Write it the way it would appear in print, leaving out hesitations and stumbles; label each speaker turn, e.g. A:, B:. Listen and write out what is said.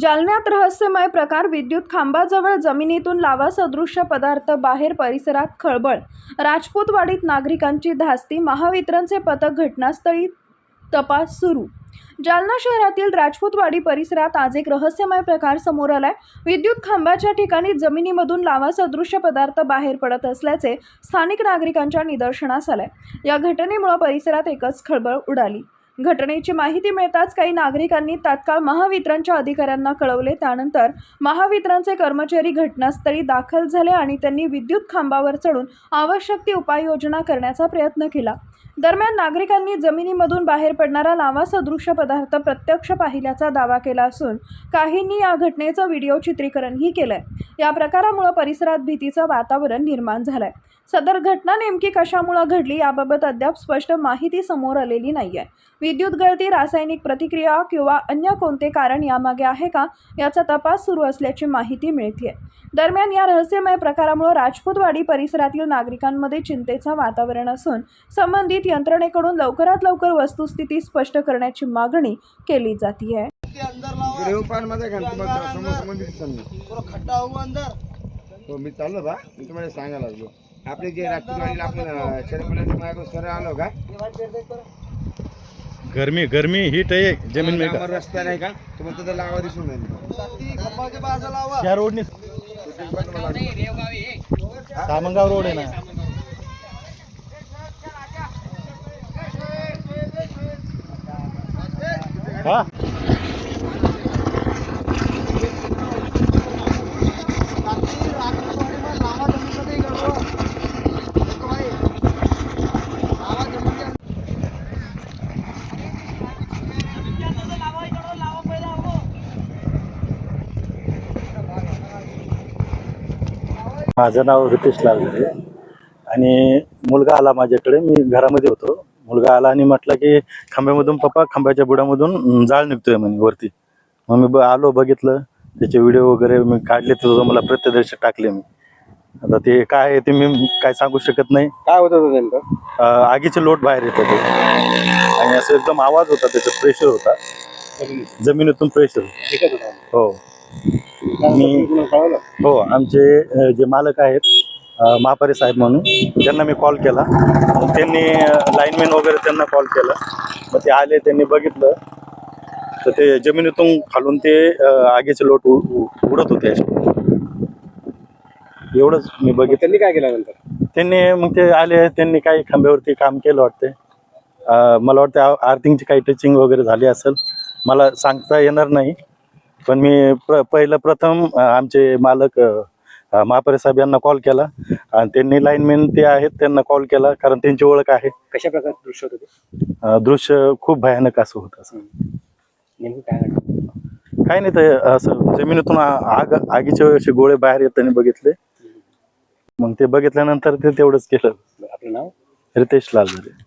A: जालन्यात रहस्यमय प्रकार, विद्युत खांबाजवळ जमिनीतून लावा सदृश्य पदार्थ बाहेर, परिसरात खळबळ। राजपूतवाडीत नागरिकांची धास्ती, महावितरणचे पथक घटनास्थळी, तपास सुरू। जालना शहरातील राजपूतवाडी परिसरात आज एक रहस्यमय प्रकार समोर आलाय। विद्युत खांबाच्या ठिकाणी जमिनीमधून लावा सदृश्य पदार्थ बाहेर पडत असल्याचे स्थानिक नागरिकांच्या निदर्शनास आले। या घटनेमुळे परिसरात एकच खळबळ उडाली। घटनेची माहिती मिळताच काही नागरिकांनी तात्काळ महावितरणच्या अधिकाऱ्यांना कळवले। त्यानंतर महावितरणचे कर्मचारी घटनास्थळी दाखल झाले आणि त्यांनी विद्युत खांबावर चढून आवश्यक ती उपाययोजना करण्याचा प्रयत्न केला। दरम्यान नागरिकांनी जमिनीमधून बाहेर पडणारा लावा सदृश्य पदार्थ प्रत्यक्ष पाहिल्याचा दावा केला असून काहींनी या घटनेचं व्हिडिओ चित्रीकरणही केलंय। या प्रकारामुळे परिसरात भीतीचं वातावरण निर्माण झालंय। सदर घटना नेमकी कशामुळे घडली याबाबत अद्याप स्पष्ट माहिती समोर आलेली नाहीये। विद्युत गळती, रासायनिक प्रतिक्रिया किंवा अन्य कोणते कारण यामागे आहे का याचा तपास सुरू असल्याची माहिती मिळतेय। दरम्यान या रहस्यमय प्रकारामुळे राजपूतवाडी परिसरातील नागरिकांमध्ये चिंतेचं वातावरण असून संबंधित यंत्रणेकडून लवकरात लवकर वस्तुस्थिती स्पष्ट करण्याची मागणी केली जाते आहे।
B: मी चाललो बा, मी तुम्हाला सांगायला लागलो आपले जे राजपूतवाडीला आपण शरपणाचे मार्ग सर आलो का,
C: गरमी हीट आहे जमीन में का
B: रस्ता नाही का तुम्हाला तिथे लावा दिसून नाही खंबाच्या बाजूला लावा
C: त्या रोडने सामंगाव रोड आहे ना। हा माझं नाव रितेश लालगरे आणि मुलगा आला माझ्याकडे। मी घरामध्ये होतो, मुलगा आला आणि म्हटलं की खांब्यामधून पप्पा खांब्याच्या बुडामधून जाळ निघतोय म्हणे वरती। मग मी आलो, बघितलं, त्याचे व्हिडिओ वगैरे मी काढले, तर मला प्रत्यक्ष टाकले मी। आता ते काय आहे ते मी काय सांगू शकत नाही।
B: काय होतं नेमकं?
C: आगीचे लोट बाहेर येत होते आणि असं एकदम आवाज होता, त्याचा प्रेशर होता, जमिनीतून प्रेशर। हो हो, आमचे जे मालक आहेत महापरे साहेब म्हणून, त्यांना मी कॉल केला। त्यांनी लाईनमॅन वगैरे त्यांना कॉल केला, मग ते आले, त्यांनी बघितलं तर ते जमिनीतून खालून ते आगीचे लोट उडत होते। एवढंच मी बघितलं।
B: त्यांनी काय केलं नंतर?
C: त्यांनी मग ते आले, त्यांनी काही खांब्यावरती काम केलं वाटते। मला वाटतं आर्थिंगची काही टचिंग वगैरे झाली असेल, मला सांगता येणार नाही। पण मी प्रथम आमचे मालक महापरे साहेब यांना कॉल केला आणि त्यांनी लाईनमॅन ते आहेत त्यांना कॉल केला, कारण त्यांची ओळख आहे।
B: कशा प्रकारचे दृश्य होते?
C: दृश्य खूप भयानक असं होतं। असं
B: नेमकं काय
C: काही नाही, तर असं जमिनीतून आगीचे असे गोळे बाहेर येताना बघितले। मग ते बघितल्यानंतर ते तेवढंच केलं।
B: आपलं नाव?
C: रितेश लालगरे।